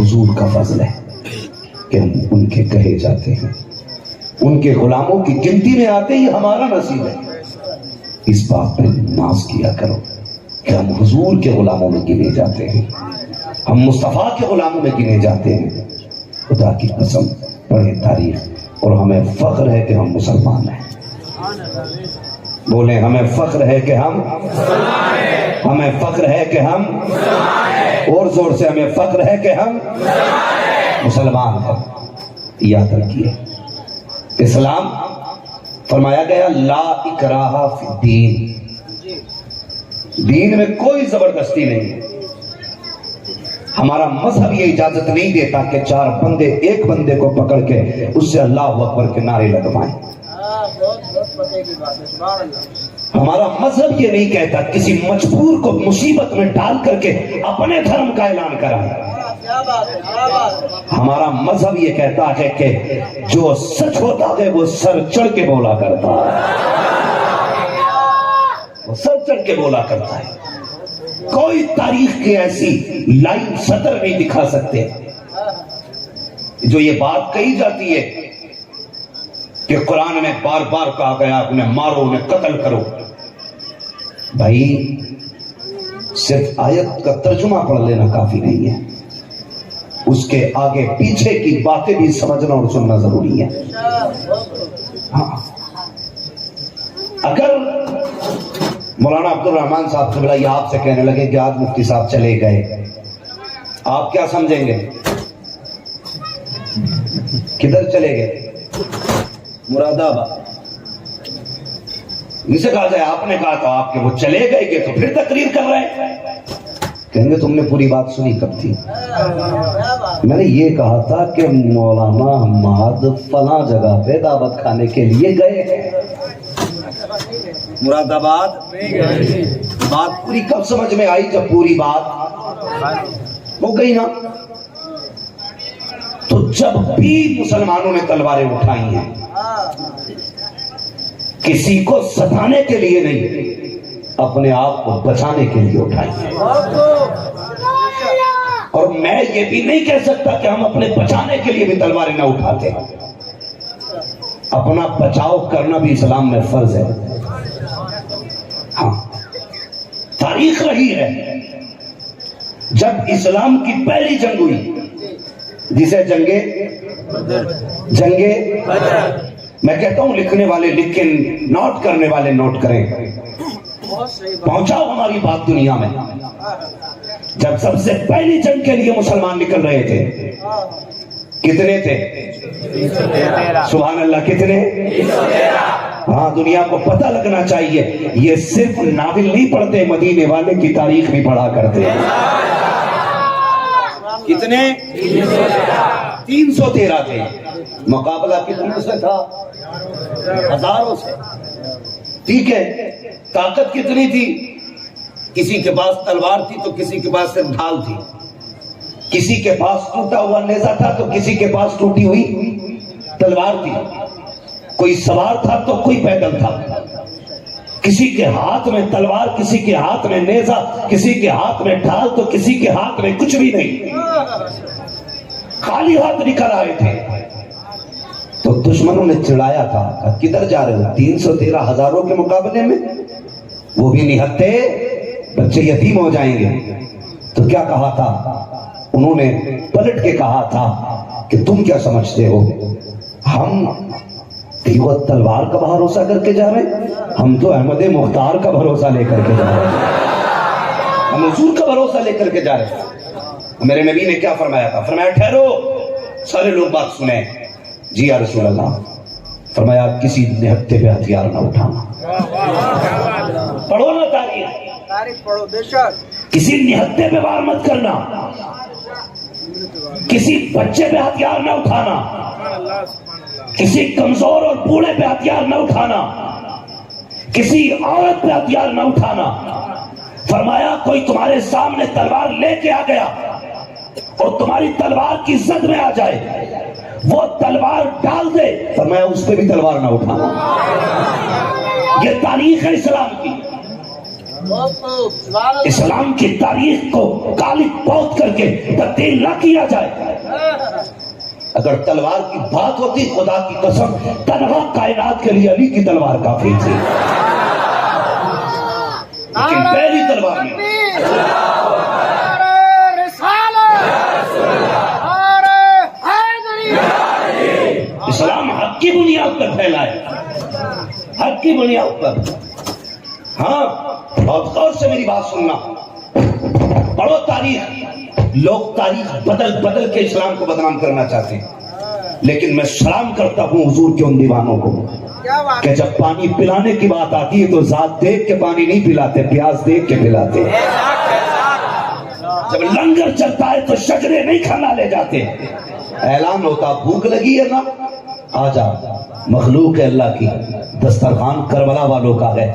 حضور کا فضل ہے کہ ہم ان کے کہے جاتے ہیں، ان کے غلاموں کی گنتی میں آتے ہی ہمارا نصیب ہے۔ اس بات پہ ناز کیا کرو کہ ہم حضور کے غلاموں میں گنے جاتے ہیں، ہم مصطفیٰ کے غلاموں میں گنے جاتے ہیں۔ خدا کی قسم پڑھیں تاریخ، اور ہمیں فخر ہے کہ ہم مسلمان ہیں۔ بولیں ہمیں فخر ہے کہ ہم مسلمان ہیں، ہمیں فخر ہے کہ ہم مسلمان ہیں، اور زور سے ہمیں فخر ہے کہ ہم مسلمان ہیں۔ یاد رکھیے اسلام فرمایا گیا لا اکراہ فی الدین، دین میں کوئی زبردستی نہیں ہے۔ ہمارا مذہب یہ اجازت نہیں دیتا کہ چار بندے ایک بندے کو پکڑ کے اس سے اللہ اکبر کے نعرے لگوائیں۔ ہمارا مذہب یہ نہیں کہتا کسی مجبور کو مصیبت میں ڈال کر کے اپنے دھرم کا اعلان کرائیں۔ ہمارا مذہب یہ کہتا ہے کہ جو سچ ہوتا ہے وہ سر چڑھ کے بولا کرتا ہے، وہ سر چڑھ کے بولا کرتا ہے۔ کوئی تاریخ کی ایسی لائن سطر نہیں دکھا سکتے جو یہ بات کہی جاتی ہے کہ قرآن میں بار بار کہا گیا انہیں مارو انہیں قتل کرو۔ بھائی صرف آیت کا ترجمہ پڑھ لینا کافی نہیں ہے، اس کے آگے پیچھے کی باتیں بھی سمجھنا اور سننا ضروری ہے۔ ہاں اگر مولانا عبدالرحمن صاحب قبلہ یہ آپ سے کہنے لگے کہ آج مفتی صاحب چلے گئے، آپ کیا سمجھیں گے؟ کدھر چلے گئے؟ مراد آباد۔ ان سے کہا جائے آپ نے کہا تھا آپ کے وہ چلے گئے کہ تو پھر تقریر کر رہے ہیں، کہیں گے تم نے پوری بات سنی کب تھی؟ میں نے یہ کہا تھا کہ مولانا حماد فلاں جگہ پہ دعوت کھانے کے لیے گئے ہیں مراد آباد۔ بات پوری کب سمجھ میں آئی؟ جب پوری بات ہو گئی نا۔ تو جب بھی مسلمانوں نے تلواریں اٹھائی ہیں کسی کو ستانے کے لیے نہیں، اپنے آپ کو بچانے کے لیے اٹھائی ہیں۔ اور میں یہ بھی نہیں کہہ سکتا کہ ہم اپنے بچانے کے لیے بھی تلواریں نہ اٹھاتے، اپنا بچاؤ کرنا بھی اسلام میں فرض ہے۔ ہاں تاریخ رہی ہے جب اسلام کی پہلی جنگ ہوئی جسے جنگے میں کہتا ہوں لکھنے والے لکھیں، نوٹ کرنے والے نوٹ کریں، پہنچاؤ ہماری بات دنیا میں۔ جب سب سے پہلی جنگ کے لیے مسلمان نکل رہے تھے کتنے تھے؟ سبحان اللہ کتنے؟ ہاں دنیا کو پتہ لگنا چاہیے یہ صرف ناول نہیں پڑھتے، مدینے والے کی تاریخ بھی پڑھا کرتے ہیں۔ کتنے؟ 313 تھے۔ مقابلہ کتنے سے تھا؟ ہزاروں سے۔ ٹھیک ہے، طاقت کتنی تھی؟ کسی کے پاس تلوار تھی تو کسی کے پاس صرف ڈھال تھی، کسی کے پاس ٹوٹا ہوا نیزہ تھا تو کسی کے پاس ٹوٹی ہوئی تلوار تھی، کوئی سوار تھا تو کوئی پیدل تھا، کسی کے ہاتھ میں تلوار، کسی کے ہاتھ میں نیزہ، کسی کے ہاتھ میں ڈھال تو کسی کے ہاتھ میں کچھ بھی نہیں، خالی ہاتھ نکل آئے تھے۔ تو دشمنوں نے چڑھایا تھا کہ کدھر جا رہے ہو؟ 313 ہزاروں کے مقابلے میں وہ بھی نہتے بچے یتیم ہو جائیں گے۔ تو کیا کہا تھا انہوں نے؟ پلٹ کے کہا تھا کہ تم کیا سمجھتے ہو ہم تیغت تلوار کا بھروسہ کر کے جا رہے ہیں؟ ہم تو احمد مختار کا بھروسہ لے کر کے جا رہے ہیں، ہم حضور کا بھروسہ لے کر کے جا رہے ہیں۔ میرے نبی نے کیا فرمایا تھا؟ فرمایا ٹھہرو، سارے لوگ بات سنیں۔ جی یا رسول اللہ، فرمایا کسی نہتے پہ ہتھیار نہ اٹھانا۔ پڑھو نا تاریخ پڑھو، بے شک کسی نہتے پہ وار مت کرنا، کسی بچے پہ ہتھیار نہ اٹھانا، کسی کمزور اور بوڑھے پہ ہتھیار نہ اٹھانا، کسی عورت پہ ہتھیار نہ اٹھانا۔ فرمایا کوئی تمہارے سامنے تلوار لے کے آ گیا اور تمہاری تلوار کی زد میں آ جائے، وہ تلوار ڈال دے، فرمایا اس پہ بھی تلوار نہ اٹھانا۔ یہ تاریخ ہے اسلام کی۔ اسلام کی تاریخ کو کالک پوت کر کے تبدیل نہ کیا جائے. اگر تلوار کی بات ہوتی خدا کی قسم تنہا کائنات کے لیے علی کی تلوار کافی تھی، لیکن پہلی تلوار میں اسلام حق کی بنیاد پر پھیلا ہے، حق کی بنیاد پر. ہاں بہت غور سے میری بات سننا. پڑھو تاریخ. لوگ تاریخ بدل بدل کے اسلام کو بدنام کرنا چاہتے ہیں، لیکن میں سلام کرتا ہوں حضور کے ان دیوانوں کو کہ جب پانی پلانے کی بات آتی ہے تو ذات دیکھ کے پانی نہیں پلاتے، پیاس دیکھ کے پلاتے. جب لنگر چلتا ہے تو شجرے نہیں کھانا لے جاتے. اعلان ہوتا بھوک لگی ہے نا، آجا، مخلوق ہے اللہ کی، دسترخوان کربلا والوں کا ہے.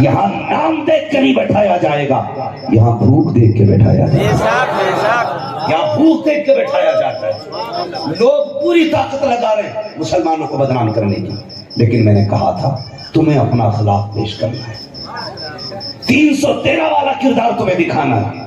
یہاں نام دیکھ کے نہیں بٹھایا جائے گا، یہاں بھوک دیکھ کے بٹھایا جائے گا. یہاں بھوک دیکھ کے بٹھایا جاتا ہے. لوگ پوری طاقت لگا رہے ہیں مسلمانوں کو بدنام کرنے کی، لیکن میں نے کہا تھا تمہیں اپنا اخلاق پیش کرنا ہے. 313 والا کردار تمہیں دکھانا ہے،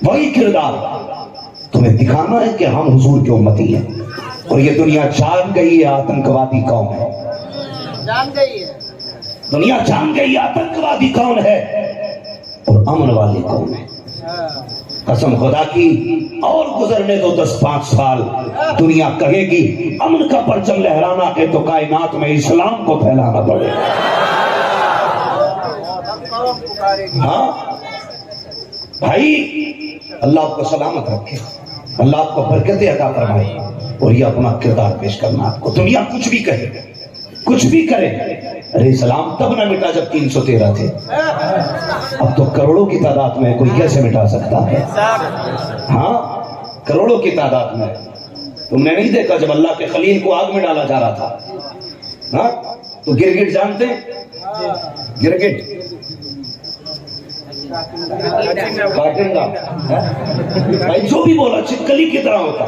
وہی کردار تمہیں دکھانا ہے کہ ہم حضور کے امتی ہیں. اور یہ دنیا جان گئی ہے آتنکوادی قوم ہے، جان گئی ہے. دنیا جان گئی آتنکوادی کون ہے اور امن والی قوم ہے. قسم خدا کی اور گزرنے دو 10-5 سال، دنیا کہے گی امن کا پرچم لہرانا ہے تو کائنات میں اسلام کو پھیلانا پڑے. ہاں بھائی، اللہ آپ کو سلامت رکھے، اللہ آپ کو برکتیں عطا فرمائے. اور یہ اپنا کردار پیش کرنا. آپ کو دنیا کچھ بھی کہے، کچھ بھی کرے، ارے اسلام تب نہ مٹا جب 313 تھے. اب تو کروڑوں کی تعداد میں کوئی کیسے مٹا سکتا ہے؟ ہاں کروڑوں کی تعداد میں. تم نے نہیں دیکھا جب اللہ کے خلیل کو آگ میں ڈالا جا رہا تھا؟ ہاں تو گرگٹ جانتے ہیں؟ گرگٹ کاٹنگا بھائی جو بھی بولا چپکلی کی طرح ہوتا،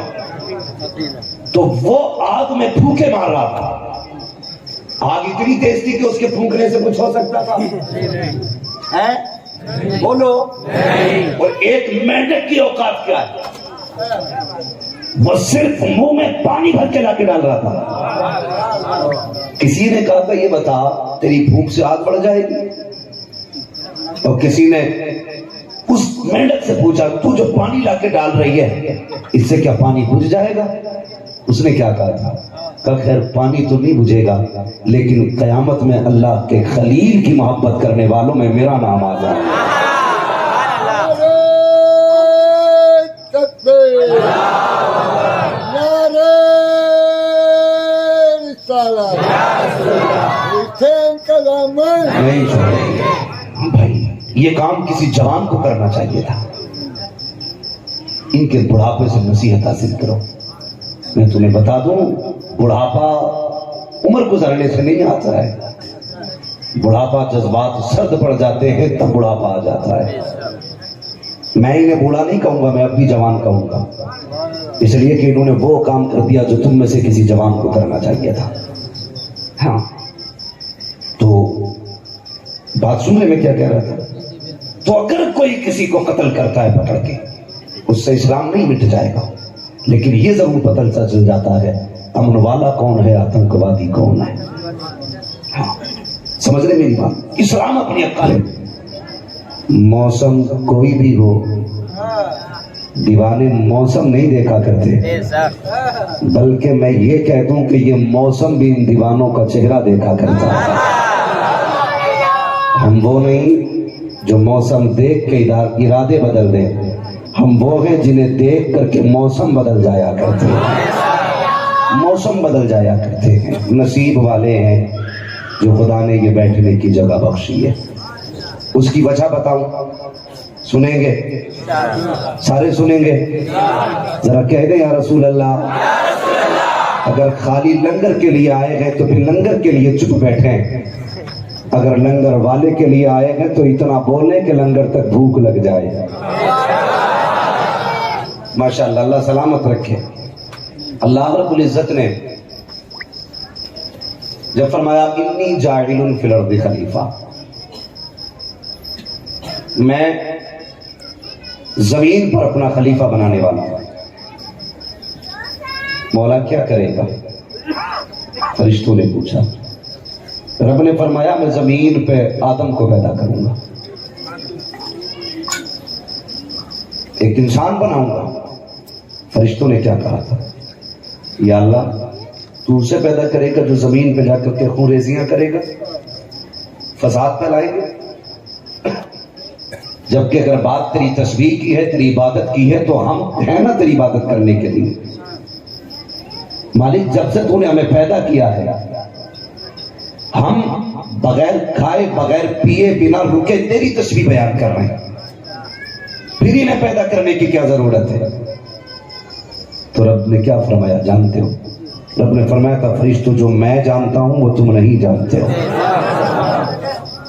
تو وہ آگ میں پھونکے مار رہا تھا. آگ اتنی تیز تھی کہ اس کے پھونکنے سے کچھ ہو سکتا تھا؟ بولو. اور ایک مینڈک کی اوقات کیا ہے؟ وہ صرف منہ میں پانی بھر کے لا کے ڈال رہا تھا. کسی نے کہا تھا یہ بتا تیری بھوک سے آگ بڑھ جائے گی؟ اور کسی نے اس مینڈک سے پوچھا تو جو پانی لا کے ڈال رہی ہے اس سے کیا پانی بجھ جائے گا؟ اس نے کیا کہا تھا؟ کہ خیر پانی تو نہیں بجھے گا، لیکن قیامت میں اللہ کے خلیل کی محبت کرنے والوں میں میرا نام آ جائے. نہیں بھائی، یہ کام کسی جوان کو کرنا چاہیے تھا. ان کے بڑھاپے سے نصیحت حاصل کرو. میں تمہیں بتا دوں بڑھاپا عمر گزرنے سے نہیں آتا ہے. بڑھاپا جذبات سرد پڑ جاتے ہیں تب بڑھاپا آ جاتا ہے. میں انہیں بوڑھا نہیں کہوں گا، میں اب بھی جوان کہوں گا، اس لیے کہ انہوں نے وہ کام کر دیا جو تم میں سے کسی جوان کو کرنا چاہیے تھا. ہاں تو بات سننے میں کیا کہہ رہا تھا؟ تو اگر کوئی کسی کو قتل کرتا ہے پکڑ کے، اس سے اسلام نہیں مٹ جائے گا، لیکن یہ ضرور پتہ چل جاتا ہے امن والا کون ہے، آتنکوادی کون ہے. ہاں سمجھ رہے میری بات؟ اسلام اپنی عقل. موسم کوئی بھی ہو، دیوانے موسم نہیں دیکھا کرتے، بلکہ میں یہ کہہ دوں کہ یہ موسم بھی ان دیوانوں کا چہرہ دیکھا کرتا ہے. ہم وہ نہیں جو موسم دیکھ کے ارادے بدل دیں، ہم وہ ہیں جنہیں دیکھ کر کے موسم بدل جایا کرتے ہیں. موسم بدل جایا کرتے ہیں. نصیب والے ہیں جو خدا نے یہ بیٹھنے کی جگہ بخشی ہے. اس کی وجہ بتاؤں؟ سنیں گے؟ سارے سنیں گے؟ ذرا کہہ دیں یا رسول اللہ. اگر خالی لنگر کے لیے آئے ہیں تو پھر لنگر کے لیے چپ بیٹھیں، اگر لنگر والے کے لیے آئے ہیں تو اتنا بولیں کہ لنگر تک بھوک لگ جائے. ماشاءاللہ، اللہ سلامت رکھے. اللہ رب العزت نے جب فرمایا انی جاعل فی الارض خلیفہ، میں زمین پر اپنا خلیفہ بنانے والا ہوں. مولا کیا کرے گا؟ فرشتوں نے پوچھا. رب نے فرمایا میں زمین پہ آدم کو پیدا کروں گا، ایک انسان بناؤں گا. فرشتوں نے کیا کہا تھا؟ یا اللہ تو اسے پیدا کرے گا جو زمین پہ جا کر کے خون ریزیاں کرے گا، فساد پھیلائے گا. جبکہ اگر بات تیری تسبیح کی ہے، تیری عبادت کی ہے، تو ہم ہیں نا تیری عبادت کرنے کے لیے. مالک جب سے تو نے ہمیں پیدا کیا ہے، ہم بغیر کھائے بغیر پیے بنا رکے تیری تسبیح بیان کر رہے ہیں، پھر انہیں پیدا کرنے کی کیا ضرورت ہے؟ تو رب نے کیا فرمایا جانتے ہو؟ رب نے فرمایا تھا فرشتوں جو میں جانتا ہوں وہ تم نہیں جانتے ہو.